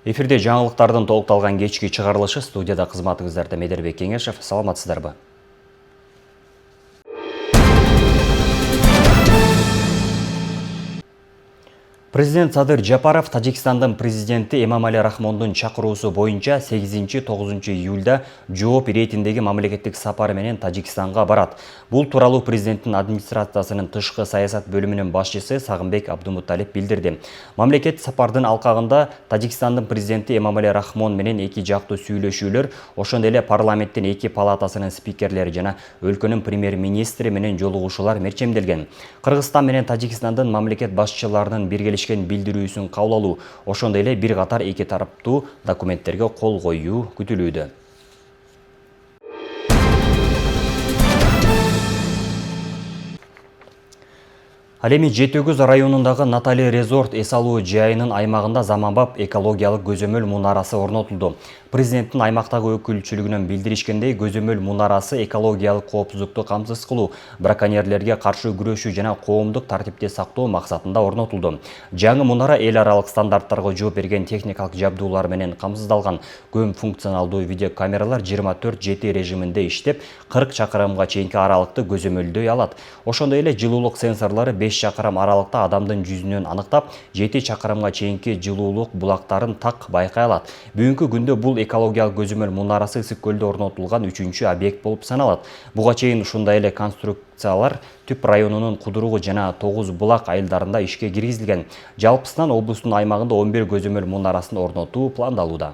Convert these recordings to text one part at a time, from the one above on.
Эфирде жаңылықтардың толықталған кечки чыгарылышы, студияда кызматыңыздарда Медербек Кеңешев. Саламатсыздарбы? Президент Садыр Жапаров Тажикстандын президенти Эмомали Рахмондун чакыруусу боюнча 8-9 июлда жооп иретиндеги мамлекеттик сапары менен Тажикстанга барат. Бул тууралуу президенттин администрациясынын тышкы саясат бөлүмүнүн башчысы Сагынбек Абдумуталип билдирди. Мамлекет сапардын алкагында Тажикстандын президенти Эмомали Рахмон менен эки жактуу сүйлөшүүлөр, ошондой эле парламенттин эки палатасынын спикерлери жана өлкөнүн премьер-министри менен жолугушуулар мерчемделген. Кыргызстан менен Тажикстандын мамлекет башчыларынын биргелешкен билдирүүсүн кабыл алуу, ошондой эле бир катар эки тараптуу документтерге кол коюу күтүлүүдө. Ал эми Жетөгүз районундагы Натали Резорт эс алуу жайынын аймагында заманбап экологиялык көзөмөл мунарасы орнотулду. Президенттин аймактагы өкүлчүлүгүнөн билдиришкендей, көзөмөл мунарасы экологиялык коопсуздукту камсыз кылуу, браконьерлерге каршы күрөшүү жана коомдук тартипти сактоо максатында орнотулду. Жаңы мунара эл аралык стандарттарга жооп берген техникалык жабдуулар менен камсыздалган. Көм функционалдуу видеокамералар 24/7 режиминде иштеп, 40 чакырымга чейинки аралыкты көзөмөлдөй алат. Ошондой эле жылуулук сенсорлору 5 чакырым аралыкта адамдын жүзүнөн аныктап, 7 чакырымга чейинки жылуулук булактарын так байкай алат. Бүгүнкү күндө бул экологиялык көзөмөл мунарасы Ысык көлдө орнотулган 3-чү объект болуп саналат. Буга чейин ушундай эле конструкциялар Түп районунун Кудуругу жана 9 булак айылдарында ишке киргизилген. Жалпысынан облустун аймагында 11 көзөмөл мунарасын орнотуу пландалууда.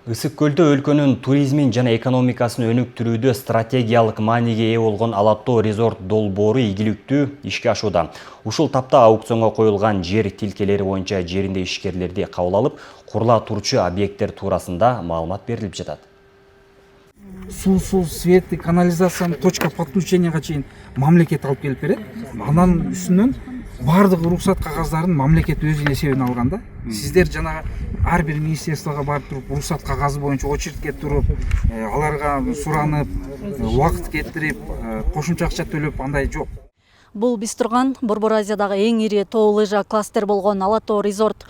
Ысык көлдө өлкөнүн туризмин жана экономикасын өнүктүрүүдө стратегиялык мааниге ээ болгон Алатоо резорт долбоору ийгиликтүү ишке ашууда. Ушул тапта аукционго коюлган жер тилкелери боюнча жеринде ишкерлерди кабыл алып, курула турчу объекттер туурасында маалымат берилип жатат. Суу, свет, канализацияны точка подключенияга чейин мамлекет алып келип берет. Анан үстүнөн бардык уруксат кагаздарын мамлекет өз эсебине алганда, сиздер жана ар бир министерствого барып туруп, уруксат кагазы боюнча очередке туруп, аларга суранып, убакыт кетирип, кошумча акча төлөп, андай жок. Бул биз турган Борбор Азиядагы эң ири тоо лыжа кластер болгон Алатоо резорт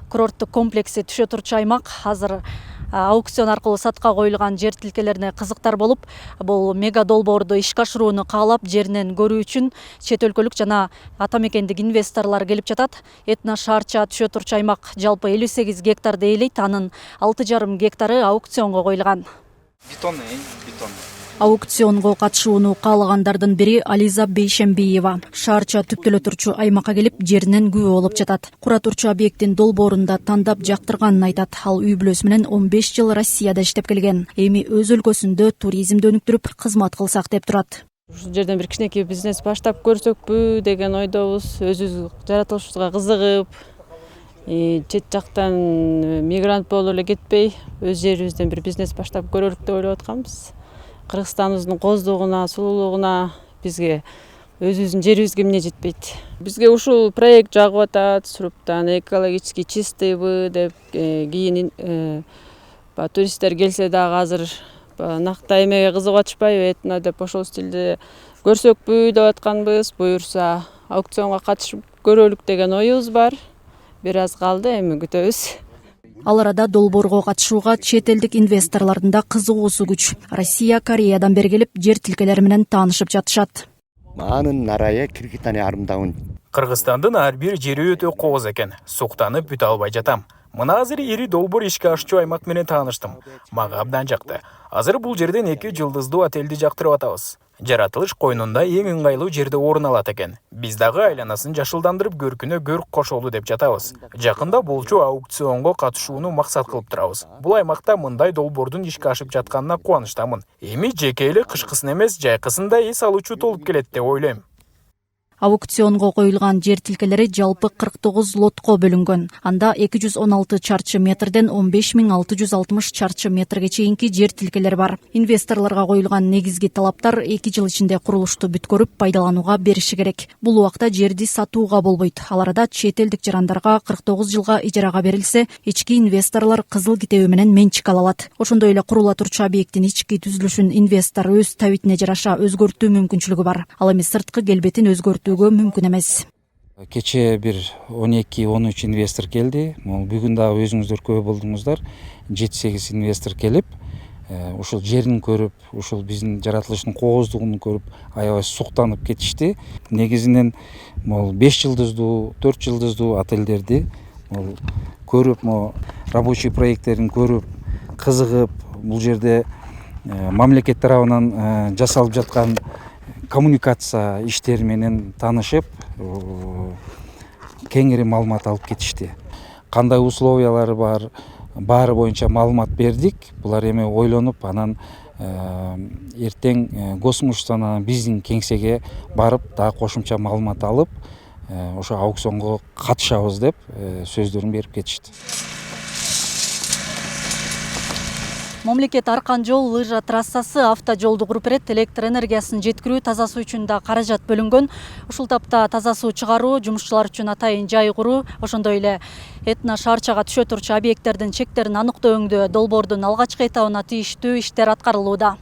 курорттук комплекси түшө турчу аймак. Азыр аукцион аркылуу сатка коюлган жер тилкелерине кызыктар болуп, бул мега долбоорду ишке ашырууну каалап, жеринен көрүү үчүн чет өлкөлүк жана ата мекендик инвесторлор келип жатат. Этно шаарча түшө турчу аймак жалпы 58 гектарды ээлейт, анын 6,5 гектары аукционго коюлган. Бетон. Аукционго катышууну каалагандардын бири Ализа Бейшембиева. Шаарча түптөлө турчу аймакка келип, жеринен күбө болуп жатат. Кура турчу объекттин долбоорунда тандап жактырганын айтат. Ал үй бүлөсү менен 15 жыл Россияда иштеп келген. Эми өз өлкөсүндө туризмди өнүктүрүп, кызмат кылсак деп турат. Ушул жерден бир кичинекей бизнес баштап көрсөкпү деген ойдобуз. Өзүбүз жаратылышыбызга кызыгып, чет жактан мигрант болуп эле кетпей, өз жерибизден бир бизнес баштап көрөлүк деп ойлоп атканбыз. Кыргызстаныбыздын коздугуна, сулуулугуна бизге өзүбүздүн жерибизге эмне жетпейт. Бизге ушул проект жагып атат, Суруптан экологически чистыйбы деп, кийин туристтер келсе дагы азыр накта эмеге кызыгып атышпайбы, этно деп ошол стилде көрсөкпү деп атканбыз. Буюрса аукционга катышып көрөлүк деген оюбуз бар. Бир аз калды, эми күтөбүз. Ал арада долбоорго катышууга чет элдик инвесторлордун да кызыгуусу күч. Россия, Кореядан бери келип, жер тилкелери менен таанышып жатышат. Кыргызстандын ар бир жери өтө кооз экен. Суктанып бүтө албай жатам. Мына азыр ири долбоор ишке ашчу аймак менен тааныштым. Мага абдан жакты. Азыр бул жерден 2 жылдыздуу отелди жактырып атабыз. Жаратылыш койнунда эң ыңгайлуу жерде орун алат экен. Биз дагы айланасын жашылдандырып, көркүнө көрк кошолу деп жатабыз. Жакында болчу аукционго катышууну максат кылып турабыз. Бул аймакта мындай долбоордун ишке ашып жатканына кубанычтамын. Эми жеке эле кышкысын эмес, жайкысын да эс алуучу толуп келет деп ойлойм. Аукционго коюлган жер тилкелери жалпы 49 лотко бөлүнгөн. Анда 216 чарчы метрден 15.660 чарчы метрге чейинки жер тилкелери бар. Инвесторлорго коюлган негизги талаптар 2 жыл ичинде курулушту бүткөрүп пайдаланууга бериши керек. Бул убакта жерди сатууга болбойт. Ал арада чет элдик жарандарга 49 жылга ижарага берилсе, ички инвесторлор кызыл китеби менен менчик ала алат. Ошондой эле курула турчу объекттин ички түзүлүшүн инвестор өз табитине жараша өзгөртүү мүмкүнчүлүгү бар. Ал эми сырткы келбетин өзгөртүүгө мүмкүн эмес. Кече бир 12-13 инвестор келди. Бүгүн дагы өзүңүздөр күбө болдуңуздар. 7-8 инвестор келип, ушул жерин көрүп, ушул биздин жаратылыштын кооздугун көрүп, аябай суктанып кетишти. Негизинен 5 жылдыздуу, 4 жылдыздуу отелдерди көрүп, рабочий проекттерин көрүп, кызыгып, бул жерде мамлекет тарабынан жасалып жаткан коммуникация иштери менен таанышып, кеңири маалымат алып кетишти. Кандай условиялары бар, баары боюнча маалымат бердик. Булар эми ойлонуп, анан эртең Госмуштан биздин кеңсеге барып, дагы кошумча маалымат алып, ошо аукционго катышабыз деп сөздөрүн берип кетишти. Мамлекет Аркан жол лыжа трассасы автожолду куруп берет, электр энергиясын жеткирүү, таза суу үчүн да каражат бөлүнгөн. Ушул тапта таза суу чыгаруу, жумушчулар үчүн атайын жай куруу, ошондой эле Этна шаарчага түшө турчу объекттердин чектерин аныктоо өңдөө долбоордун алгачкы этабына тийиштүү иштер аткарылууда.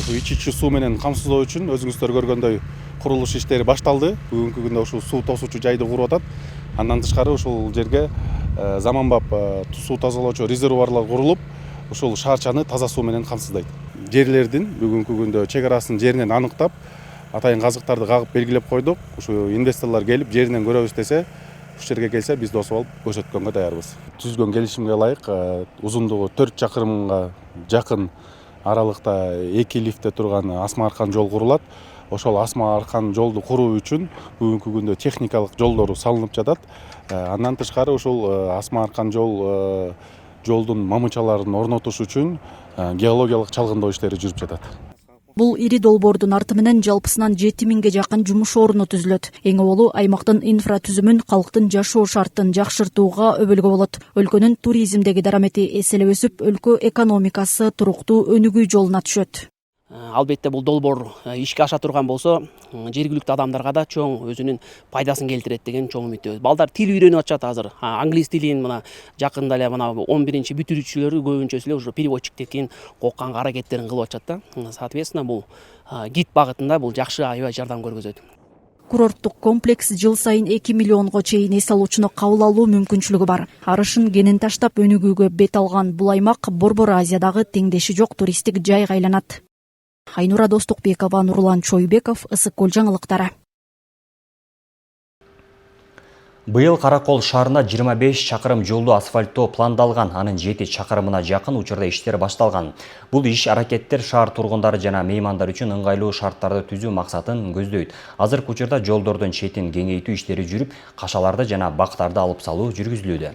Ичүүчү суу менен камсыздоо үчүн өзүңүздөр көргөндөй курулуш иштери башталды. Бүгүнкү күндө ушул суу тосуучу жайды куруп атат. Андан тышкары ушул жерге заманбап суу тазалоочу резервуарлар курулуп, ушул шаарчаны таза суу менен камсыздайт. Жерлердин бүгүнкү күндө чек арасын жеринен аныктап, атайын казыктарды кагып белгилеп койдук. Ушу инвесторлор келип жеринен көрөбүз десе, ушул жерге келсе биз тосуп алып көрсөткөнгө даярбыз. Түзгөн келишимге ылайык узундугу 4 чакырымга жакын аралыкта 2 лифтте турган Асма Аркан жол курулат. Ошол Асма Аркан жолду куруу үчүн бүгүнкү күндө техникалык жолдору салынып жатат. Андан тышкары ушул Асма Аркан жолдун мамычаларын орнотуш үчүн геологиялык чалгындоо иштери жүрүп жатат. Бул ири долбоордун арты менен жалпысынан 7000ге жакын жумуш орну түзүлөт. Эң оболу аймактын инфратүзүмүн, калктын жашоо шартын жакшыртууга өбөлгө болот. Өлкөнүн туризмдеги дарамети эселеп өсүп, өлкө экономикасы туруктуу өнүгүү жолуна түшөт. Албетте бул долбоор ишке аша турган болсо, жергиликтүү адамдарга да чоң өзүнүн пайдасын келтирет деген чоң үмүттөбүз. Балдар тил үйрөнүп атышат азыр. Англис тилин мына жакында эле мына 11-чи бүтүрүүчүлөрү көбүнчөсү эле уже переводчиктикин окуганга аракеттерин кылып атышат да. Соответственно, бул гид багытында бул жакшы аябай жардам көргөзөт. Курорттук комплекс жыл сайын 2 миллионго чейин эс алуучуну кабыл алуу мүмкүнчүлүгү бар. Арышын кенин таштап өнүгүүгө бет алган бул аймак Борбор Азиядагы теңдеши жок туристтик жайга айланат. Айнура Достукбекова, Нурлан Чойбеков, Ысык Көл жаңылыктары. Быйыл Каракол шаарында 25 чакырым жолду асфальттоо пландалган, анын 7 чакырымына жакын учурда иштер башталган. Бул иш аракеттер шаар тургундары жана меймандар үчүн ыңгайлуу шарттарды түзүү максатын көздөйт. Азыркы учурда жолдордун четин кеңейтүү иштери жүрүп, кашаларды жана бактарды алып салуу жүргүзүлүүдө.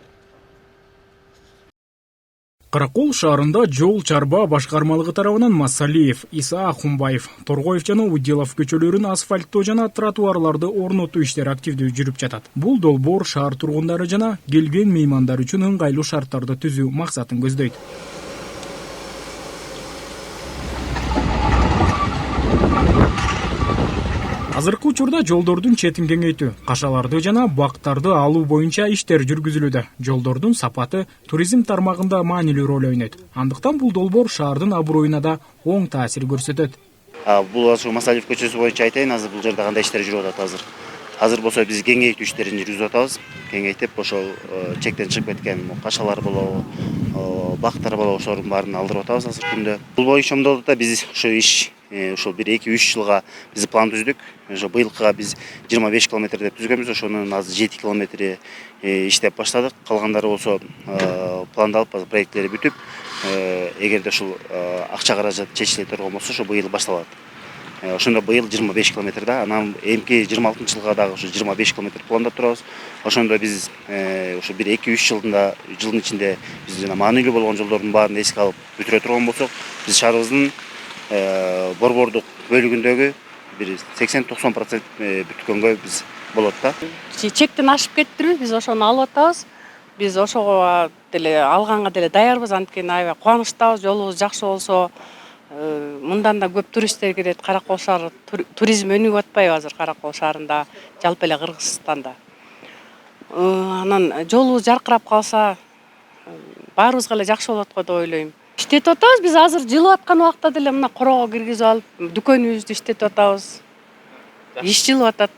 Каракол шаарында жол чарба башкармалыгы тарабынан Масалиев, Иса Ахунбаев, Торгоев жана Удилов көчөлөрүн асфальттоо жана тротуарларды орнотуу иштери активдүү жүрүп жатат. Бул долбоор шаар тургундары жана келген меймандар үчүн ыңгайлуу шарттарды түзүү максатын көздөйт. Азыркы учурда жолдордун четин кеңейтүү, кашаларды жана бактарды алуу боюнча иштер жүргүзүлүүдө. Жолдордун сапаты туризм тармагында маанилүү роль ойнойт. Андыктан бул долбоор шаардын аброюна да оң таасир көрсөтөт. Бул Масалиев көчөсү боюнча айтайын, азыр бул жерде кандай иштер жүрүп атат азыр болсо биз кеңейтүү иштерин жүргүзүп атабыз. Кеңейтип, ошол чектен чыгып кеткен кашалар болобу, бактар болобу, ошолордун баарын алдырып атабыз азыркы күндө. Бул боюнча да биз ошо иш ошол 1-2-3 жылга биз план түздүк. Ошо быйылкыга биз 25 километр деп түзгөнбүз. Ошонун азыр 7 километри иштеп баштадык. Калгандары болсо пландалып, проекттери бүтүп, эгерде ушул акча каражат чечиле турган болсо, ошо быйыл башталат. Ошондо быйыл 25 километр да, анан эмки 26-жылга дагы ошо 25 километр пландап турабыз. Ошондо биз ошо 1-2-3 жылдын ичинде биз жана маанилүү болгон жолдордун баарын эске алып бүтүрө турган болсок, биз шаарыбыздын борбордук бөлүгүндөгү бир 80-90% бүткөнгө биз болот да. Чектен ашып кеттиби, биз ошону алып атабыз. Биз ошого деле алганга деле даярбыз, анткени аябай кубанычтабыз. Жолубуз жакшы болсо, мындан да көп туристтер келет. Каракол шаары туризм өнүгүп атпайбы азыр Каракол шаарында, жалпы эле Кыргызстанда. Анан жолубуз жаркырап калса, баарыбызга эле жакшы болот го деп ойлойм. Иштетип атабыз, биз азыр жылып аткан убакта деле мына корого киргизип алып, дүкөнүбүздү иштетип атабыз. Иш жылып атат.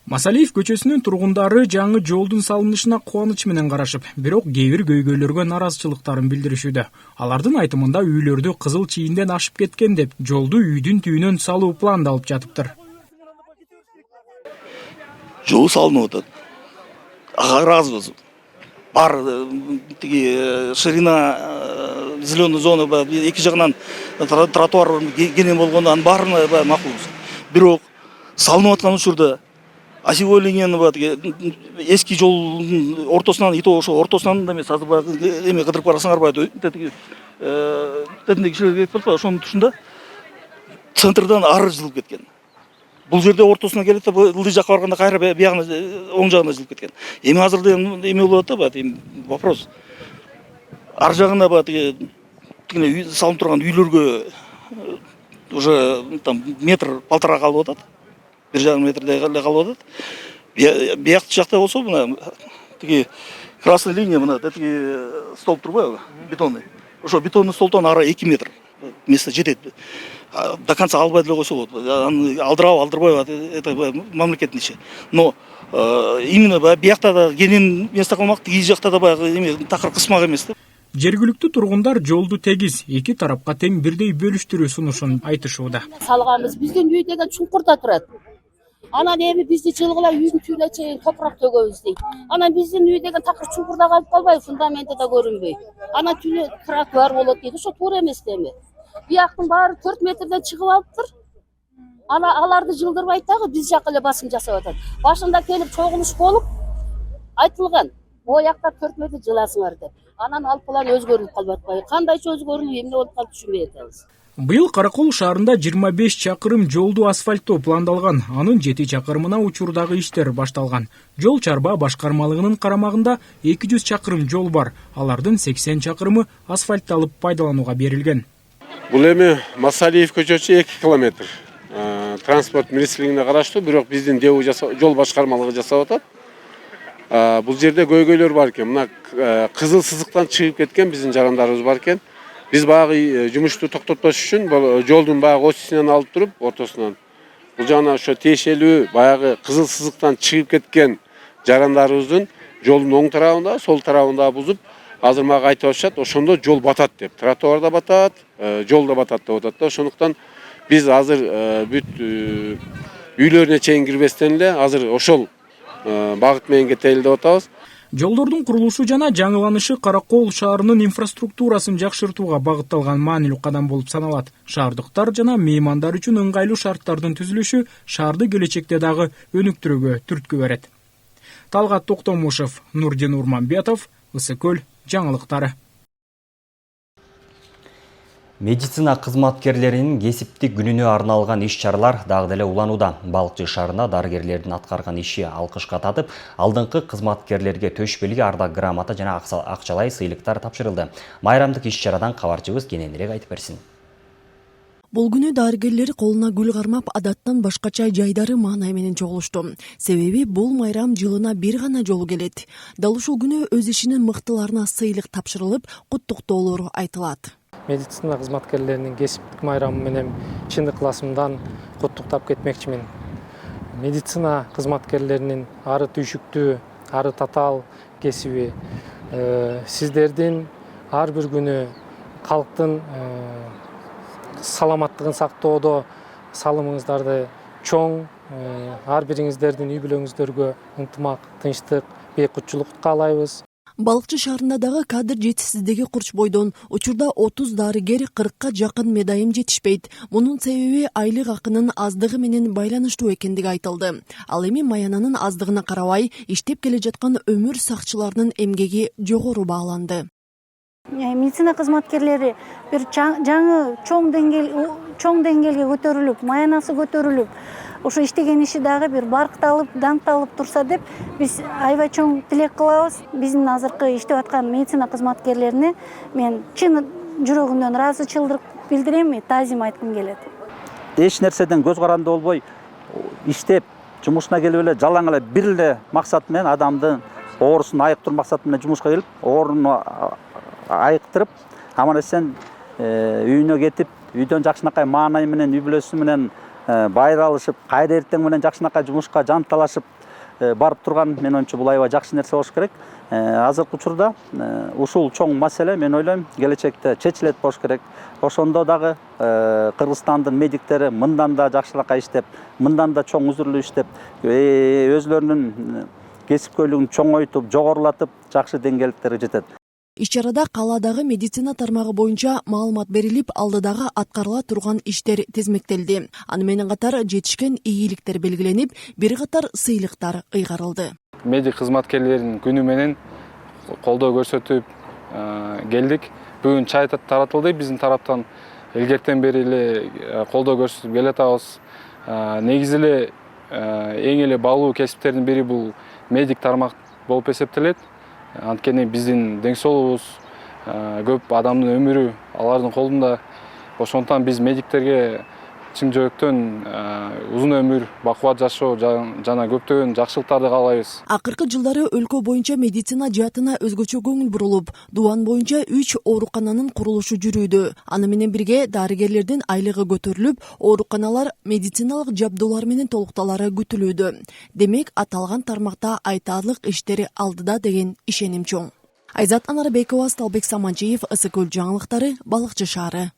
Масалиев көчөсүнүн тургундары жаңы жолдун салынышына кубаныч менен карашып, бирок кээ бир көйгөйлөргө наразычылыктарын билдиришүүдө. Алардын айтымында үйлөрдү кызыл чийинден ашып кеткен деп, жолду үйдүн түбүнөн салуу пландалып жатыптыр. Жол салынып атат. Ага ыраазыбыз. Бар тиги ширина зеленый зона эки жагынан тротуар кенен болгондон баарына макулбуз. Бирок салынып аткан учурда осевой линияны эски жолдун ортосунан, ито ошо ортосунан да эмес, азыр эме кыдырып барасыңар баягы тетиндеги кишилер кетип калат, ошонун тушунда центрдан ары жылып кеткен. Бул жерде ортосуна келет да, ылдый жакка барганда кайра биягына оң жагына жылып кеткен. Эми азырда эме болуп атат да, баягы вопрос. Ар жагына баягы тигине салынып турган үйлөргө уже метр-полтора калып атат. 1,5 метрдей калып атат. Биякчы жакта болсо, мына тиги красный линия, мына тиги столб турбайбы, бетонный. Ошо бетонный столбтон ары 2 метр место жетет. До конца албай деле койсо болот. Аны алдырабы, алдырбайбы, это мамлекеттин иши. Но именно биякта да кенен место калмак, тиги жакта да баягы эме такыр кысмак эмес да. Жергиликтүү тургундар жолду тегиз, эки тарапка тең бирдей бөлүштүрүү сунушун айтышууда. Салганбыз, биздин үй деген чуңкурда турат. Анан эми бизди жылгыла үйдүн түбүнө чейин топурак төгөбүз дейт. Анан биздин үй деген такыр чуңкурда калып калбайбы, фундаменти да көрүнбөй. Анан түнү тротуар болот дейт. Ошо туура эмес да эми. Бияктын баары 4 метрден чыгып алыптыр. Аларды жылдырбайт дагы, биз жакка эле басым жасап атат. Башында келип чогулуш болуп айтылган. Боякта 4 метр жыласыңар деп. Анан ал план өзгөрүлүп калып атпайбы. Кандайча өзгөрүлүп, эмне болуп калып түшүнбөй атабыз. Быйыл Каракол шаарында 25 чакырым жолду асфальттоо пландалган. Анын 7 чакырымына учурдагы иштер башталган. Жол чарба башкармалыгынын карамагында 200 чакырым жол бар. Алардын 80 чакырымы асфальтталып пайдаланууга берилген. Бул эми Масалиев көчөсү 2 километр. Транспорт министрлигине караштуу, бирок биздин жол башкармалыгы жасап атат. Бул жерде көйгөйлөр бар экен. Мына кызыл сызыктан чыгып кеткен биздин жарандарыбыз бар экен. Биз баягы жумушту токтотпош үчүн жолдун баягы осисинен алып туруп, ортосунан бул жана ошо тиешелүү баягы кызыл сызыктан чыгып кеткен жарандарыбыздын жолдун оң тарабында, сол тарабында бузуп, азыр мага айтып атышат, ошондо жол батат деп. Тротуар да батат, жол да батат деп атат да. Ошондуктан биз азыр бүт үйлөрүнө чейин кирбестен эле азыр ошол багыт менен кетели деп атабыз. Жолдордун курулушу жана жаңыланышы Каракол шаарынын инфраструктурасын жакшыртууга багытталган маанилүү кадам болуп саналат. Шаардыктар жана меймандар үчүн ыңгайлуу шарттардын түзүлүшү шаарды келечекте дагы өнүктүрүүгө түрткү берет. Талгат Токтомушев, Нурдин Урманбетов, Ысыкөл жаңылыктары. Медицина кызматкерлеринин кесиптик күнүнө арналган иш-чаралар дагы деле уланууда. Балыкчы шаарында дарыгерлердин аткарган иши алкышка татып, алдыңкы кызматкерлерге төш белги, ардак грамота жана акчалай сыйлыктар тапшырылды. Майрамдык иш-чарадан кабарчыбыз кененирээк айтып берсин. Бул күнү дарыгерлер колуна гүл кармап, адаттан башкача жайдары маанай менен чогулушту. Себеби бул майрам жылына бир гана жолу келет. Дал ушул күнү өз ишинин мыктыларына сыйлык тапшырылып, куттуктоолор айтылат. Медицина кызматкерлеринин кесиптик майрамы менен чындык ыкыласымдан куттуктап кетмекчимин. Медицина кызматкерлеринин ары түйшүктүү, ары татаал кесиби сиздердин ар бир күнү калктын саламаттыгын сактоодо салымыңыздарды чоң, ар бириңиздердин үй бүлөңүздөргө ынтымак, тынчтык, бейкутчулук каалайбыз. Балыкчы шаарында дагы кадр жетишсиздиги курчбойдон учурда 30 дарыгер 40-ка жакын медайым жетишпейт. Мунун себеби айлык акынын аздыгы менен байланыштуу экендиги айтылды. Ал эми маянанын аздыгына карабай, иштеп келе жаткан өмүр сакчыларынын эмгеги жогору бааланды. Медицина кызматкерлери бир жаңы чоң деңгээл чоң деңгээлге көтөрүлүп, маянасы көтөрүлүп, ошо иштеген иши дагы бир баркталып, даңкталып турса деп биз аябай чоң тилек кылабыз. Биздин азыркы иштеп аткан медицина кызматкерлерине мен чын жүрөгүмдөн ыраазычылдык билдирем, таазим айткым келет. Эч нерседен көз каранды болбой иштеп, жумушуна келип эле жалаң эле бир эле максат менен адамдын оорусун айыктыруу максаты менен жумушка келип, ооруну айыктырып, аман эсен үйүнө кетип, үйдөн жакшынакай маанай менен, үй бүлөсү менен байралышып, кайра эртең менен жакшынакай жумушка жанталашып барып турган, мен оюмча бул аябай жакшы нерсе болуш керек. Азыркы учурда ушул чоң маселе мен ойлойм келечекте чечилет болуш керек. Ошондо дагы Кыргызстандын медиктери мындан да жакшыракай иштеп, мындан да чоң үзүрлүү иштеп, өзлөрүнүн кесипкөйлүгүн чоңойтуп, жогорулатып, жакшы деңгээликтерге жетет. Иш-чарада калаадагы медицина тармагы боюнча маалымат берилип, алдыдагы аткарыла турган иштер тезмектелди. Аны менен катар жетишкен ийгиликтер белгиленип, бир катар сыйлыктар ыйгарылды. Медик кызматкерлеринин күнү менен колдоо көрсөтүп келдик. Бүгүн чай таратылды биздин тараптан. Илгертен бери эле колдоо көрсөтүп келатабыз. Негизи эле эң эле баалуу кесиптердин бири бул медик тармак болуп эсептелет. Анткени биздин дең соолугубуз, көп адамдын өмүрү алардын колунда. Ошондуктан биз медиктерге чын жүрөктөн узун өмүр, бакубат жашоо жана көптөгөн жакшылыктарды каалайбыз. Акыркы жылдары өлкө боюнча медицина жаатына өзгөчө көңүл бурулуп, Дубан боюнча 3 оорукананын курулушу жүрүүдө. Аны менен бирге дарыгерлердин айлыгы көтөрүлүп, ооруканалар медициналык жабдуулар менен толукталары күтүлүүдө. Демек, аталган тармакта айтаарлык иштери алдыда деген ишеним чоң. Айзат Анарбекова, Сталбек Саманчиев, ысык көл жаңылыктары, Балыкчы шаары.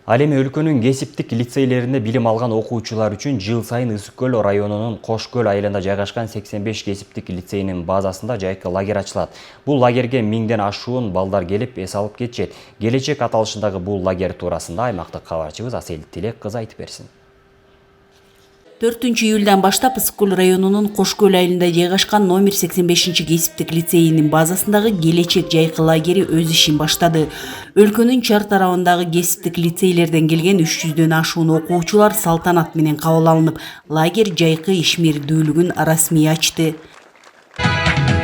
Ал эми өлкөнүн кесиптик лицейлеринде билим алган окуучулар үчүн жыл сайын Ысык көл районунун Кош көл айылында жайгашкан 85 кесиптик лицейинин базасында жайкы лагерь ачылат. Бул лагерге 1000ден ашуун балдар келип эс алып кетишет. Келечек аталышындагы бул лагерь туурасында аймактык кабарчыбыз Асель Тилек кызы айтып берсин. 4-июлдан баштап Ысык көл районунун Кош көл айылында жайгашкан номер 85 кесиптик лицейинин базасындагы келечек жайкы лагери өз ишин баштады. Өлкөнүн чар тарабындагы кесиптик лицейлерден келген 300дөн ашуун окуучулар салтанат менен кабыл алынып, лагерь жайкы ишмердүүлүгүн расмий ачты.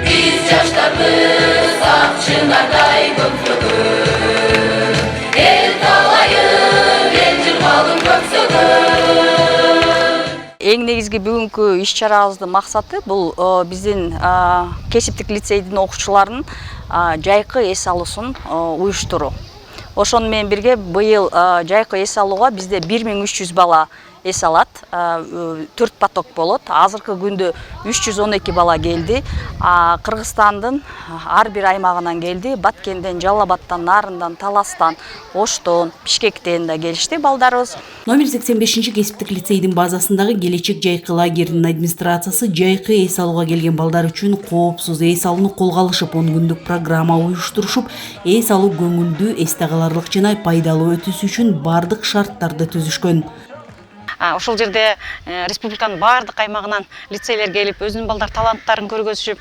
Биз жаштарбыз ак чынардай көксөгөн, эл талайын эл жыргалын көксөгөн. Эң негизги бүгүнкү иш-чарабыздын максаты бул биздин кесиптик лицейдин окуучуларынын жайкы эс алуусун уюштуруу. Ошону менен бирге быйыл жайкы эс алууга бизде 1300 бала эс алат, 4 поток болот. Азыркы күндө 312 бала келди. Кыргызстандын ар бир аймагынан келди. Баткенден, Жалал Абадтан, Нарындан, Таластан, Оштон, Бишкектен да келишти балдарыбыз. Номер 85 кесиптик лицейдин базасындагы келечек жайкы лагеринин администрациясы жайкы эс алууга келген балдар үчүн коопсуз эс алууну колго алышып, 10 күндүк программа уюштурушуп, эс алуу көңүлдүү, эсте каларлык жана пайдалуу өтүшү үчүн бардык шарттарды түзүшкөн. Ошол жерде республиканын бардык аймагынан лицейлер келип, өзүнүн балдар таланттарын көргөзүшүп,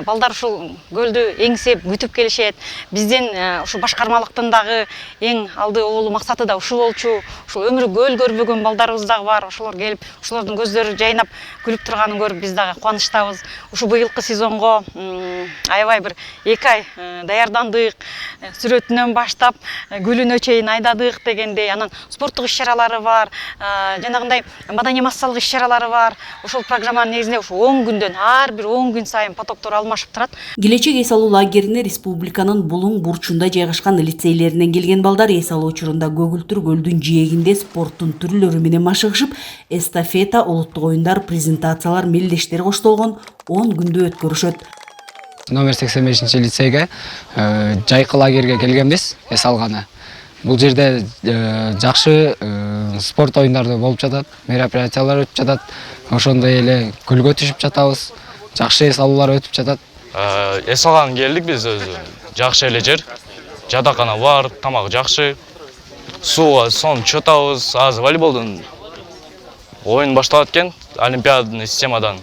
балдар ушул көлдү эңсеп күтүп келишет. Биздин ушу башкармалыктын дагы эң алды олуу максаты да ушул болчу. Ушул өмүрү көл көрбөгөн балдарыбыз дагы бар. Ошолор келип, ошолордун көздөрү жайнап күлүп турганын көрүп биз дагы кубанычтабыз. Ушу быйылкы сезонго аябай бир 2 ай даярдандык. Сүрөтүнөн баштап гүлүнө чейин айдадык дегендей. Анан спорттук иш-чаралары бар. Жанагындай маданий массалык иш-чаралары бар. Ошол программанын негизинде ушу 10 күндөн ар бир 10 күн сайын потоктор алмашып турат. Келечек эс алуу лагерине республиканын булуң бурчунда жайгашкан лицейлеринен келген балдар эс алуу учурунда Көгүлтүр көлдүн жээгинде спорттун түрлөрү менен машыгышып, эстафета, улуттук оюндар, презентациялар, мелдештер коштолгон 10 күндү өткөрүшөт. Номер 85 лицейге жайкы лагерге келгенбиз эс алганы. Бул жерде жакшы спорт оюндары болуп жатат, мероприятиялар өтүп жатат. Ошондой эле көлгө түшүп жатабыз. Жакшы эс алуулар өтүп жатат. Эс алган келдик биз өзү. Жакшы эле жер. Жадакана бар, тамак жакшы. Сууга сон чотабыз. Азыр волейболдун оюн башталат экен, олимпиадный системадан.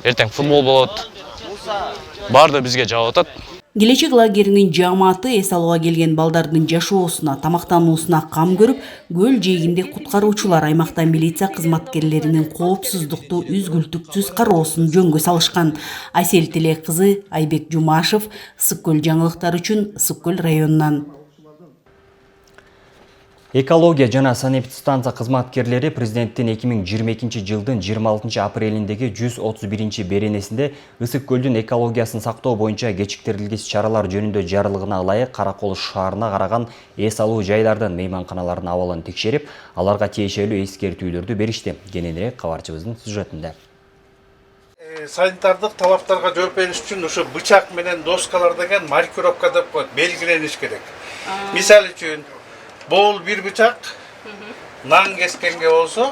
Эртең футбол болот. Барды бизге жагып атат. Келечек лагеринин жааматы эс алууга келген балдардын жашоосуна, тамактануусуна кам көрүп, көл жээгинде куткаруучулар аймакта милиция кызматкерлеринин коопсуздукту үзгүлтүксүз кароосун жөнгө салышкан. Айсел Тилек кызы, Айбек Жумашев, Ысык көл жаңылыктар үчүн Ысык көл районунан. Экология жана санэпидстанция кызматкерлери президенттин 2022 жылдын 26 апрелиндеги 131 беренесинде Ысык көлдүн экологиясын сактоо боюнча кечиктирилгис чаралар жөнүндө жарлыгына ылайык Каракол шаарына караган эс алуу жайлардын мейманканаларынын абалын текшерип, аларга тиешелүү эскертүүлөрдү беришти. Кененирээк кабарчыбыздын сюжетинде. Санитардык талаптарга жооп бериш үчүн ушу бычак менен доскалар деген маркировка деп коет, белгилениш керек. Мисалы үчүн бол бир бычак нан кескенге болсо,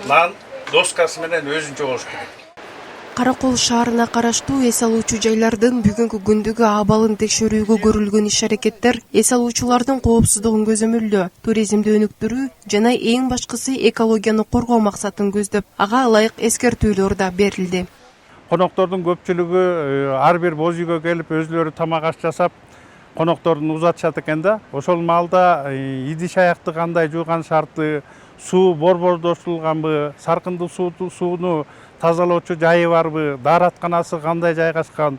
нан доскасы менен өзүнчө болуш керек. Каракол шаарына караштуу эс алуучу жайлардын бүгүнкү күндөгү абалын текшерүүгө көрүлгөн иш-аракеттер эс алуучулардын коопсуздугун көзөмөлдөө, туризмди өнүктүрүү жана эң башкысы экологияны коргоо максатын көздөп, ага ылайык эскертүүлөр да берилди. Коноктордун көпчүлүгү ар бир боз үйгө келип өзүлөрү тамак аш жасап, коноктордун узатышат экен да. Ошол маалда идиш аякты кандай жууган шартты, суу борбордоштурулганбы, саркындуу сууну тазалоочу жайы барбы, дааратканасы кандай жайгашкан,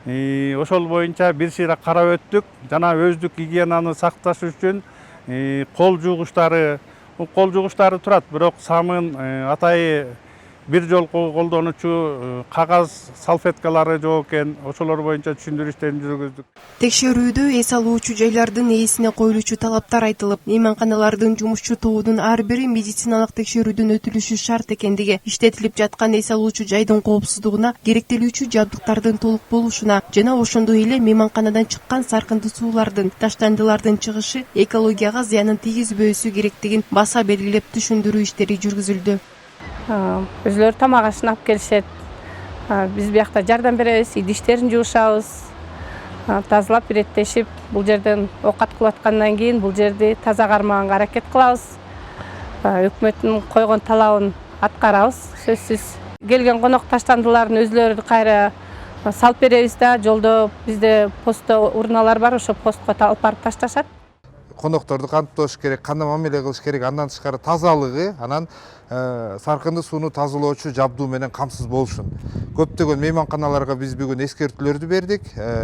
ошол боюнча бир сыйра карап өттүк. Жана өздүк гигиенаны сакташ үчүн кол жуугучтары турат, бирок самын атайы бир жолку колдонуучу кагаз салфеткалары жок экен, ошолор боюнча түшүндүрүштөрүн жүргүздүк. Текшерүүдө эс алуучу жайлардын ээсине коюлуучу талаптар айтылып, мейманканалардын жумушчу тобунун ар бири медициналык текшерүүдөн өтүлүшү шарт экендиги, иштетилип жаткан эс алуучу жайдын коопсуздугуна, керектелүүчү жабдыктардын толук болушуна жана ошондой эле мейманканадан чыккан саркындуу суулардын, таштандылардын чыгышы экологияга зыянын тийгизбөөсү керектигин баса белгилеп түшүндүрүү иштери жүргүзүлдү. Өзлөрү тамак ашын алып келишет. Биз биякта жардам беребиз, идиштерин жуушабыз, тазалап иреттешип, бул жерден оокат кылып аткандан кийин бул жерди таза кармаганга аракет кылабыз. Өкмөттүн койгон талабын аткарабыз, сөзсүз. Келген конок таштандыларын өзлөрү кайра салып беребиз да, жолдо бизде посто урналар бар, ошо постко алып барып ташташат. Конокторду кантош керек, кандай мамиле кылыш керек, андан тышкары тазалыгы, анан саркындуу сууну тазалоочу жабдуу менен камсыз болушун. Көптөгөн мейманканаларга биз бүгүн эскертүүлөрдү бердик.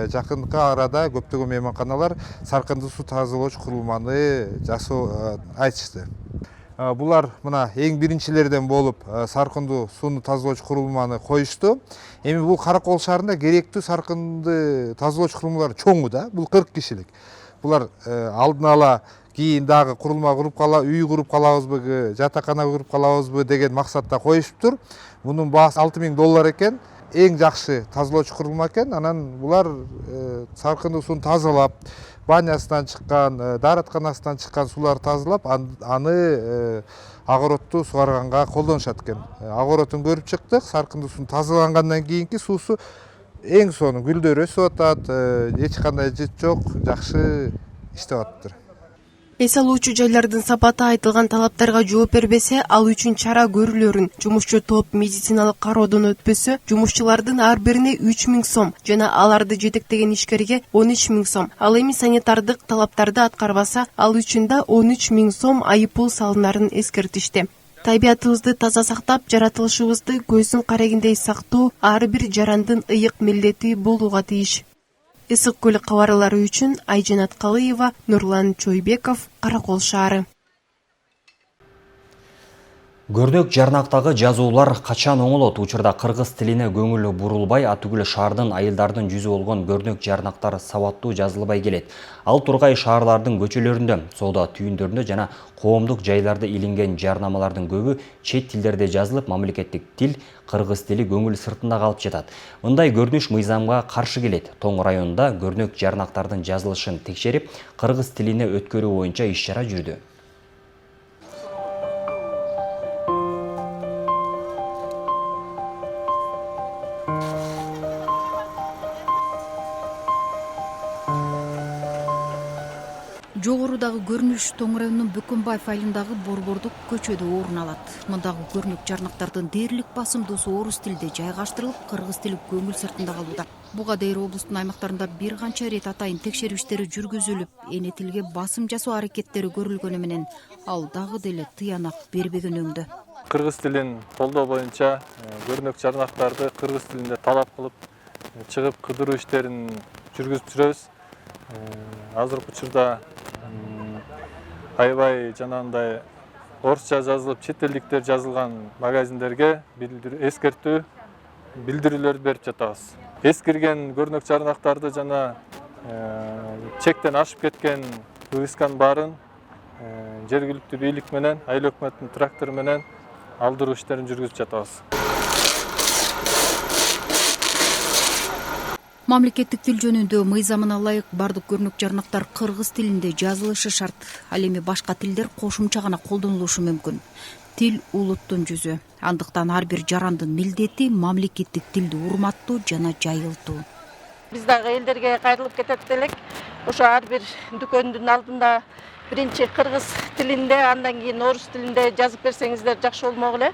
Жакынкы арада көптөгөн мейманканалар саркындуу суу тазалоочу курулманы жасоо айтышты. Булар мына эң биринчилерден болуп саркындуу сууну тазалоочу курулманы коюшту. Эми бул Каракол шаарында керектүү саркынды тазалоочу курулмалар чоңу да, бул 40 кишилик. Булар алдын ала кийин дагы курулма куруп үй куруп калабызбы, жатакана куруп калабызбы деген максатта коюшуптур. Мунун баасы $6,000 экен. Эң жакшы тазалоочу курулма экен. Анан булар саркындуу сууну тазалап, банясынан чыккан, дааратканасынан чыккан сууларды тазалап, аны огородду сугарганга колдонушат экен. Огородун көрүп чыктык, саркындуу суу тазалангандан кийинки суусу эң сонун гүлдөр өсүп атат, эч кандай жыт жок, жакшы иштеп атыптыр. Эс алуучу жайлардын сапаты айтылган талаптарга жооп бербесе, ал үчүн чара көрүлөрүн, жумушчу топ медициналык кароодон өтпөсө, жумушчулардын ар бирине 3,000 сом жана аларды жетектеген ишкерге 13,000 сом. Ал эми санитардык талаптарды аткарбаса, ал үчүн да 13,000 сом айыппул салынарын эскертишти. Табиятыбызды таза сактап, жаратылышыбызды көздүн карегиндей сактоо ар бир жарандын ыйык милдети болууга тийиш. Ысык көл кабарлары үчүн Айжанат Калыева, Нурлан Чойбеков, Каракол шаары. Көрнөк жарнактагы жазуулар качан оңолот? Учурда кыргыз тилине көңүл бурулбай, атүгүл шаардын айылдардын жүзү болгон көрнөк жарнактар сабаттуу жазылбай келет. Ал тургай шаарлардын көчөлөрүндө, соода түйүндөрүндө жана коомдук жайларда илинген жарнамалардын көбү чет тилдерде жазылып, мамлекеттик тил, кыргыз тили көңүл сыртында калып жатат. Мындай көрүнүш мыйзамга каршы келет. Тоң районунда көрнөк жарнактардын жазылышын текшерип, кыргыз тилине өткөрүү боюнча иш-чара жүрдү. Жогору туурудагы көрүнүш Тоң районунун Бөкөнбаев айылындагы Борбордук көчөдө орун алат. Мындагы көрнөк жарнактардын дээрлик басымдуусу орус тилинде жайгаштырылып, кыргыз тили көңүл сыртында калууда. Буга дейер облустун аймактарында бир канча рет атайын текшерүү иштери жүргүзүлүп, эне тилге басым жасоо аракеттери көрүлгөнү менен ал дагы деле тыянак бербеген өңдө. Кыргыз тилин колдоо боюнча көрнөк жарнактарды кыргыз тилинде талап кылып чыгып кыдыруу иштерин жүргүзүп жүрөбүз. Азыркы учурда аябай жанагындай орусча жазылып, чет элдиктер жазылган магазиндерге эскертүү билдирүүлөрдү берип жатабыз. Эскирген көрнөк жарнактарды жана чектен ашып кеткен вывесканын баарын жергиликтүү бийлик менен, айыл өкмөтүнүн трактору менен алдыруу иштерин жүргүзүп жатабыз. Мамлекеттик тил жөнүндө мыйзамына ылайык бардык көрнөк жарнактар кыргыз тилинде жазылышы шарт. Ал эми башка тилдер кошумча гана колдонулушу мүмкүн. Тил улуттун жүзү. Андыктан ар бир жарандын милдети мамлекеттик тилди урматтоо жана жайылтуу. Биз дагы элдерге кайрылып кетет элек. Ошо ар бир дүкөндүн алдында биринчи кыргыз тилинде, андан кийин орус тилинде жазып берсеңиздер жакшы болмок эле.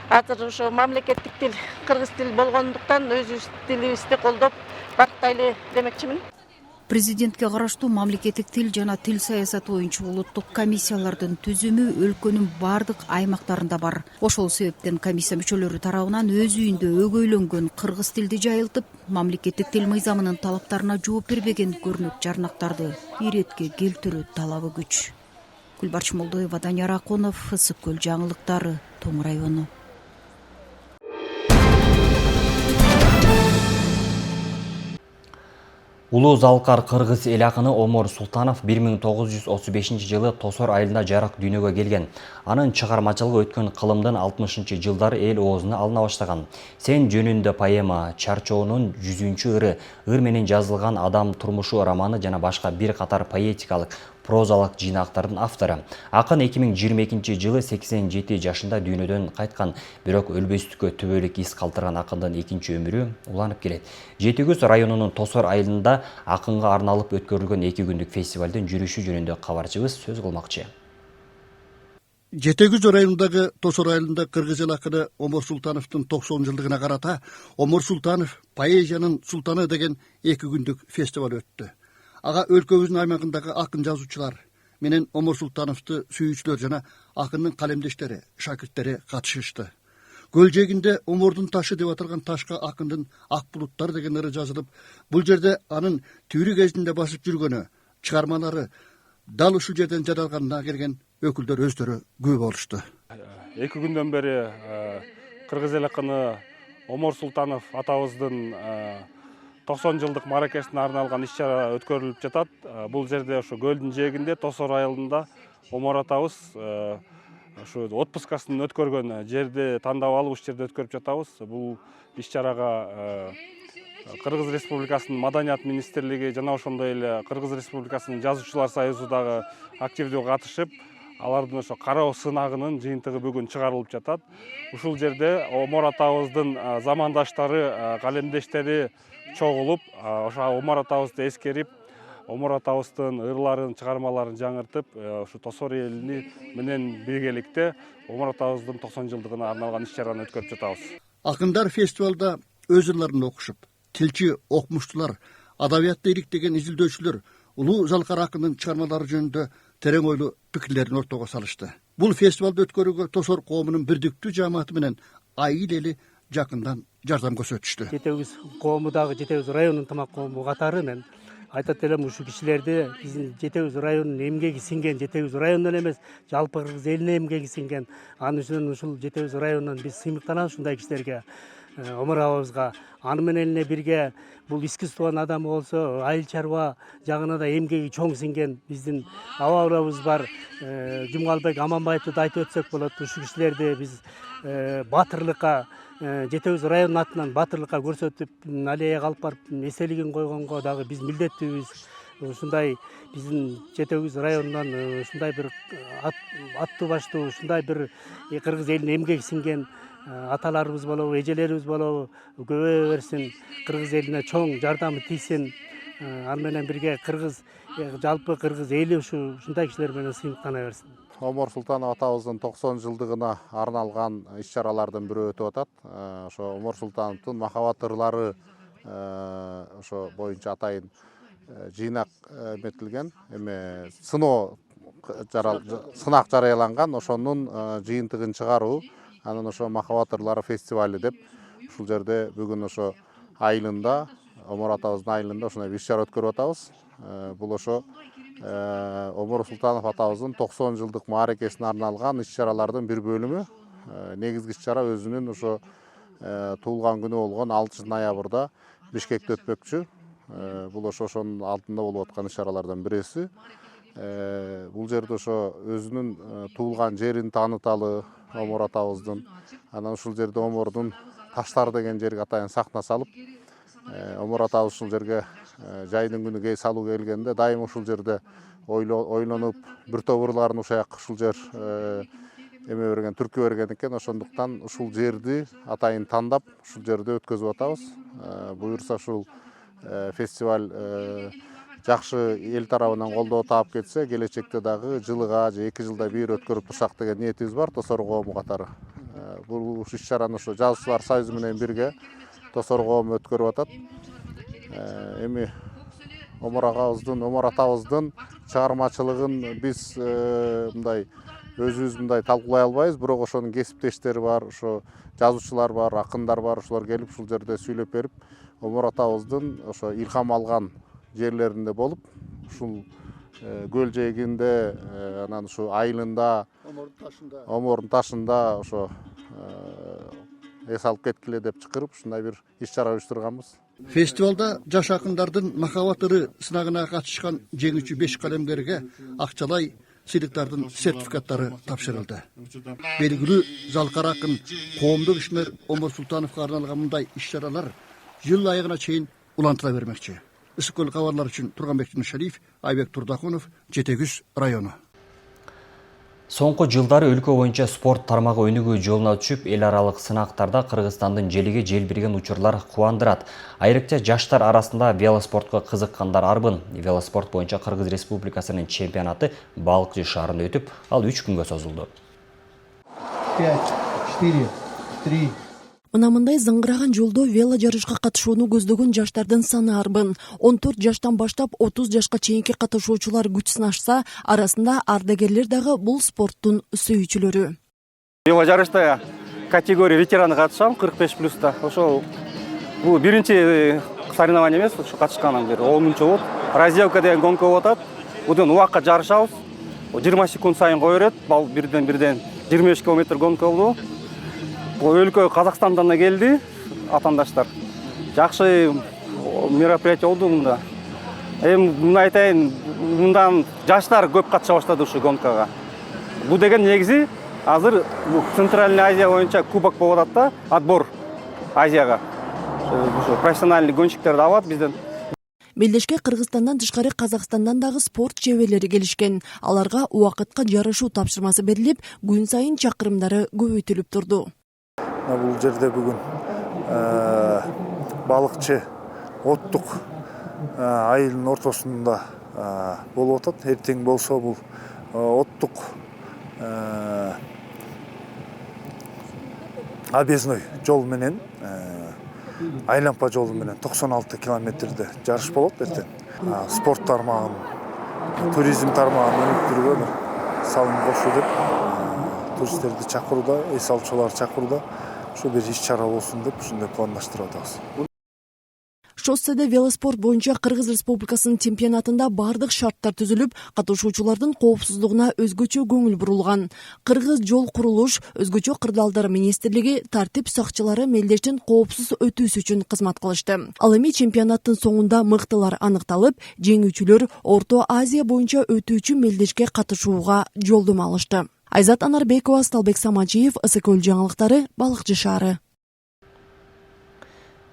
Азыр ошо мамлекеттик тил кыргыз тил болгондуктан өзүбүз тилибизди колдоп бактайлы демекчимин. Президентке караштуу мамлекеттик тил жана тил саясаты боюнча улуттук комиссиялардын түзүмү өлкөнүн бардык аймактарында бар. Ошол себептен комиссия мүчөлөрү тарабынан өз үйүндө өгөйлөнгөн кыргыз тилди жайылтып, мамлекеттик тил мыйзамынын талаптарына жооп бербеген көрнөк жарнактарды иретке келтирүү талабы күч. Гүлбарчын Молдоева, Данияр Аконов, Ысык көл жаңылыктары, Тоң району. Улуу залкар кыргыз эл акыны Омор Султанов 1935 жылы Тосор айылында жарык дүйнөгө келген. Анын чыгармачылыгы өткөн кылымдын 60-жылдары эл оозуна алына баштаган. Сен жөнүндө поэма, Чарчоонун 100-ыры, ыр менен жазылган Адам турмушу романы жана башка бир катар поэтикалык, прозалык жыйнактардын автору. Акын 2022 жылы 87 жашында дүйнөдөн кайткан, бирок өлбөстүккө түбөлүк из калтырган акындын экинчи өмүрү уланып келет. Жети-Көз районунун Тосор айылында акынга арналып өткөрүлгөн 2 күндүк фестивалдын жүрүшү жөнүндө кабарчыбыз сөз кылмакчы. Жети-Көз районундагы Тосор айылында кыргыз эл акыны Омор Султановдун 90 жылдыгына карата Омор Султанов поэзиянын султаны деген 2 күндүк фестиваль өттү. Ага өлкөбүздүн аймагындагы акын жазуучулар менен Омор Султановду сүйүүчүлөр жана акындын калемдештери, шакирттери катышышты. Көл жээгинде Омордун ташы деп аталган ташка акындын Ак булуттар деген ыры жазылып, бул жерде анын тирүү кезинде басып жүргөнү, чыгармалары дал ушул жерден жаралганына келген өкүлдөр өздөрү күбө болушту. 2 күндөн бери кыргыз эл акыны Омор Султанов атабыздын 90 жылдык маракесине арналган иш-чара өткөрүлүп жатат. Бул жерде ошо көлдүн жээгинде Тосор айылында Омор атабыз ошо отпускасын өткөргөн жерди тандап алып, уш жерде өткөрүп жатабыз. Бул иш-чарага Кыргыз Республикасынын Маданият министрлиги жана ошондой эле Кыргыз Республикасынын Жазуучулар союзу дагы активдүү катышып, алардын ошо кароо сынагынын жыйынтыгы бүгүн чыгарылып жатат. Ушул жерде Омор атабыздын замандаштары, калемдештери чогулуп, ошо Омор атабызды эскерип, Омор атабыздын ырларын, чыгармаларын жаңыртып, ушу Тосор эли менен биргеликте Омор атабыздын 90 жылдыгына арналган иш-чараны өткөрүп жатабыз. Акындар фестивалда өз ырларын окушуп, тилчи, окумуштуулар, адабиятты иликтеген изилдөөчүлөр улуу залкар акындын чыгармалары жөнүндө терең ойлуу пикирлерин ортого салышты. Бул фестивалды өткөрүүгө Тосор коомунун бирдиктүү жааматы менен айыл эли жакындан жардам көрсөтүштү. Жети-Көз коому дагы Жети-Көз районунун ынтымак коому катары мен айтат элем, ушул кишилерди биздин Жети-Көз районунун эмгеги сиңген, Жети-Көз районунан эмес, жалпы кыргыз элине эмгеги сиңген. Анын үчүн ушул Жети-Көз районунан биз сыймыктанабыз ушундай кишилерге. Омор абабызга аны менен эле бирге бул искусствонун адамы болсо, айыл чарба жагына да эмгеги чоң сиңген биздин абабыз бар, Жумгалбек Аманбаевди да айтып өтсөк болот. Ушул кишилерди биз батырлыкка, Жети-Көз районунун атынан батырлыкка көрсөтүп, аллеяга алып барып эстелигин койгонго дагы биз милдеттүүбүз. Ушундай биздин Жети-Көз районунан ушундай бир аттуу баштуу, ушундай бир кыргыз элине эмгеги сиңген аталарыбыз болобу, эжелерибиз болобу, көбөйө берсин, кыргыз элине чоң жардамы тийсин. аны менен бирге кыргыз жалпы кыргыз эли ушундай кишилер менен сыймыктана берсин. Омар Султанов атабыздын 90 жылдыгына арналган иш-чаралардын бирөө өтүп атат. Ошо Омар Султановдун махабат ырлары ошо боюнча атайын жыйнак эметилген, эме сынак жарыяланган, ошонун жыйынтыгын чыгаруу, анан ошо махабат ырлары фестивали деп ушул жерде бүгүн ошо айылында, Омар атабыздын айылында ошондой иш-чара өткөрүп атабыз. Бул ошо Омар Султанов атабыздын 90 жылдык мааракесине арналган иш-чаралардын бир бөлүмү. Негизги иш-чара өзүнүн ошо туулган күнү болгон 6 ноябрда Бишкекте өтпөкчү. Бул ошонун алдында болуп аткан иш-чаралардан биреси. Бул жерде ошо өзүнүн туулган жерин тааныталы Омар атабыздын. Анан ушул жерде Омордун Таштар деген жерге атайын сахна салып, Омар атабыз ушул жерге жайдын күнү салуу келгенде дайым ушул жерде ойлонуп, бир топ ырларын ушаяк ушул жер эме берген, түркү берген экен. Ошондуктан ушул жерди атайын тандап, ушул жерде өткөзүп атабыз. Буюрса ушул фестиваль жакшы эл тарабынан колдоо таап кетсе, келечекте дагы жылыга же 2 жылда бир өткөрүп турсак деген ниетибиз бар Тосор коому катары. Бул иш-чараны ошо Жазуучулар союзу менен бирге Тосор коому өткөрүп атат. Эми Омар атабыздын чыгармачылыгын биз мындай өзүбүз мындай талкуулай албайбыз, бирок ошонун кесиптештери бар, ошо жазуучулар бар, акындар бар, ошолор келип ушул жерде сүйлөп берип, Омар атабыздын ошо илхам алган жерлеринде болуп, ушул көл жээгинде, анан ушу айылында, Омордун ташында ошо эс алып кеткиле деп чакырып, ушундай бир иш-чара уюштурганбыз. Фестивалда жаш акындардын махабат ыры сынагына катышкан жеңүүчү 5 калемгерге акчалай сыйлыктардын сертификаттары тапшырылды. Белгилүү залкар акын, коомдук ишмер Омар Султановго арналган мындай иш-чаралар жыл айыгына чейин улантыла бермекчи. Ысык көл кабарлар үчүн Турганбек Шариф, Айбек Турдакунов, Жетегүз району. Соңку жылдары өлкө боюнча спорт тармагы өнүгүү жолуна түшүп, эл аралык сынактарда Кыргызстандын желиге желбирген учурлар кубандырат. Айрыкча жаштар арасында велоспортко кызыккандар арбын. Велоспорт боюнча Кыргыз Республикасынын чемпионаты Балыкчы шаарында өтүп, ал 3 күнгө созулду. 5, 4, 3. Мына мындай зыңгыраган жолдо вело жарышка катышууну көздөгөн жаштардын саны арбын. 14 жаштан баштап 30 жашка чейинки катышуучулар күч сынашса, арасында ардагерлер дагы бул спорттун сүйүүчүлөрү. Вело жарышта категория ветераны катышам, 45+да. Ошо бул биринчи соревнование эмес, ошо катышканым бери 10-чу болот. Раздевка деген гонка болуп атат. Будун убакка жарышабыз. 20 секунд сайын кое берет. Бал бирден 25 км гонка болду. Өлкө Казакстандан да келди атандаштар. Жакшы мероприятие болду мында. Эми муну айтайын, мындан жаштар көп катыша баштады ушу гонкага. Бул деген негизи азыр Центральный Азия боюнча кубок болуп атат да, отбор Азияга. Ушу профессиональный гонщиктер да бар бизден. Белдешке Кыргызстандан тышкары Казакстандан дагы спорт чеберлери келишкен. Аларга убакытка жарышуу тапшырмасы берилип, күн сайын чакырымдары көбөйтүлүп турду. Бул жерде бүгүн балыкчы оттук айылдын ортосунда болуп атат. Эртең болсо бул оттук объездной жол менен, айлампа жолу менен 96 километрде жарыш болот эртең. Спорт тармагын, туризм тармагын өнүктүрүүгө салым кошуу деп туристтерди чакырууда, эс алуучуларды чакырууда ушу бир иш-чара болсун деп ушундай пландаштырып атабыз. Шосседе велоспорт боюнча Кыргыз Республикасынын чемпионатында бардык шарттар түзүлүп, катышуучулардын коопсуздугуна өзгөчө көңүл бурулган. Кыргыз жол курулуш, өзгөчө кырдаалдар министрлиги, тартип сакчылары мелдештин коопсуз өтүүсү үчүн кызмат кылышты. Ал эми чемпионаттын соңунда мыктылар аныкталып, жеңүүчүлөр Орто Азия боюнча өтүүчү мелдешке катышууга жолдомо алышты. Айзат Анарбекова, Сталбек Самачиев, Ысык көл жаңылыктары, Балыкчы шаары.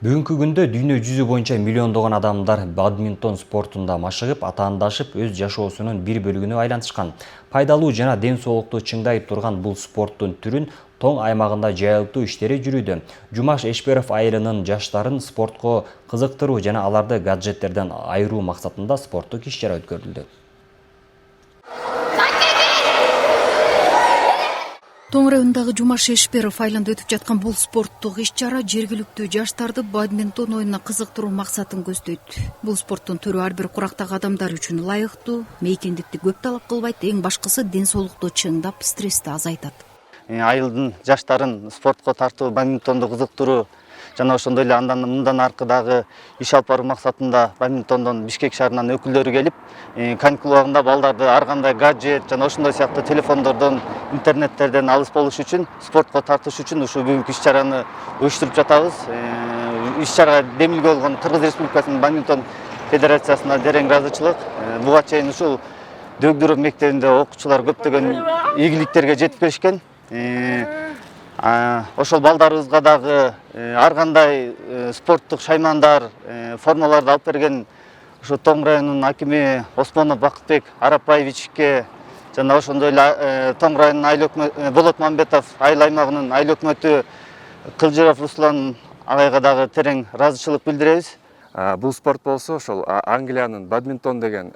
Бүгүнкү күндө дүйнө жүзү боюнча миллиондогон адамдар бадминтон спортунда машыгып, атаандашып, өз жашоосунун бир бөлүгүнө айлантышкан. Пайдалуу жана ден соолукту чыңдайып турган бул спорттун түрүн тоң аймагында жайылтуу иштери жүрүүдө. Жумаш Эшперов айылынын жаштарын спортко кызыктыруу жана аларды гаджеттерден айыруу максатында спорттук иш-чара өткөрүлдү. Тоң районундагы Жумаш Эшперов айылында өтүп жаткан бул спорттук иш-чара жергиликтүү жаштарды бадминтон оюнуна кызыктыруу максатын көздөйт. Бул спорттун түрү ар бир курактагы адамдар үчүн ылайыктуу, мейкиндикти көп талап кылбайт, эң башкысы ден соолукту чыңдап, стрессти азайтат. Айылдын жаштарын спортко тартуу, бадминтонду кызыктыруу жана ошондой эле андан мындан аркыдагы иш алып баруу максатында бадминтондон Бишкек шаарынан өкүлдөрү келип, каникул убагында балдарды ар кандай гаджет жана ошондой сыяктуу телефондордон, интернеттерден алыс болуш үчүн, спортко тартыш үчүн ушул бүгүнкү иш-чараны уюштуруп жатабыз. Иш-чарага демилге болгон Кыргыз Республикасынын бадминтон федерациясына терең ыраазычылык. Буга чейин ушул Дөгдүрөк мектебинде окуучулар көптөгөн ийгиликтерге жетип келишкен. Ошол балдарыбызга дагы ар кандай спорттук шаймандар, формаларды алып берген ошо Тоң районунун акими Осмонов Бакытбек Арапбаевичке жана ошондой эле Тоң районунун айыл өкмөтү Болот Мамбетов айыл аймагынын айыл өкмөтү Кылжыров Руслан агайга дагы терең ыраазычылык билдиребиз. Бул спорт болсо ошол Англиянын бадминтон деген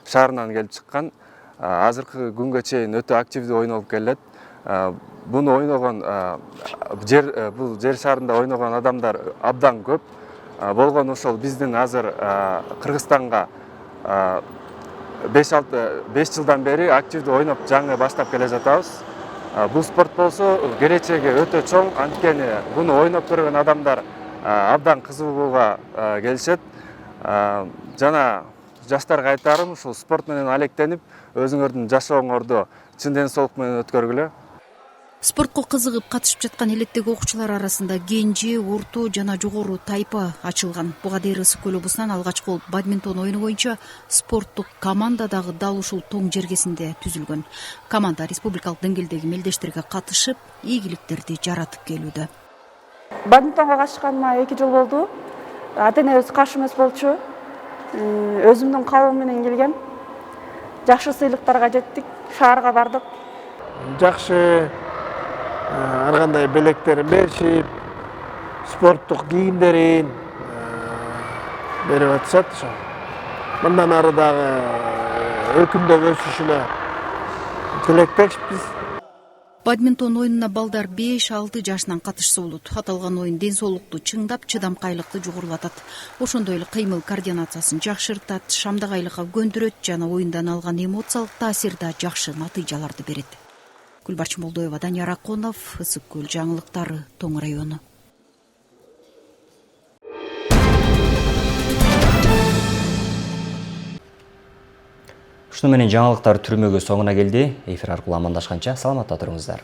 шаарынан келип чыккан. Азыркы күнгө чейин өтө активдүү ойнолуп келет. Буну ойногон бул жер шарында ойногон адамдар абдан көп. Болгон ошол биздин азыр Кыргызстанга 5 жылдан бери активдүү ойноп жаңы баштап келе жатабыз. Бул спорт болсо келечеги өтө чоң, анткени буну ойноп көргөн адамдар абдан кызыгууга келишет. Жана жаштарга айтарым, ушул спорт менен алектенип, өзүңөрдүн жашооңорду чын ден соолук менен өткөргүлө. Спортко кызыгып катышып жаткан элеттеги окуучулар арасында кенже, орто жана жогору тайпа ачылган. Буга дейин Ысык көл облусунан алгач болуп бадминтон оюну боюнча спорттук команда дагы дал ушул Тоң жергесинде түзүлгөн. Команда республикалык деңгээлдеги мелдештерге катышып, ийгиликтерди жаратып келүүдө. Бадминтонго катышканыма 2 жыл болду. Ата-энебиз каршы эмес болчу. Өзүмдүн калыбым менен келгем. Жакшы сыйлыктарга жеттик, шаарга бардык. Жакшы ар кандай белектерин беришип, спорттук кийимдерин берип атышат. Мындан ары дагы өкүмдөп өсүшүнө тилектешпиз. Бадминтон оюнуна балдар 5-6 жашынан катышса болот. Аталган оюн ден соолукту чыңдап, чыдамкайлыкты жогорулатат. Ошондой эле кыймыл координациясын жакшыртат, шамдагайлыкка көндүрөт жана оюндан алган эмоциялык таасир да жакшы натыйжаларды берет. Гүлбарчын Молдоева, Данияр Аконов, Ысык көл жаңылыктары, Тоң району. Ушуну менен жаңылыктар түрмөгү соңуна келди. Эфир аркылуу амандашканча саламатта туруңуздар.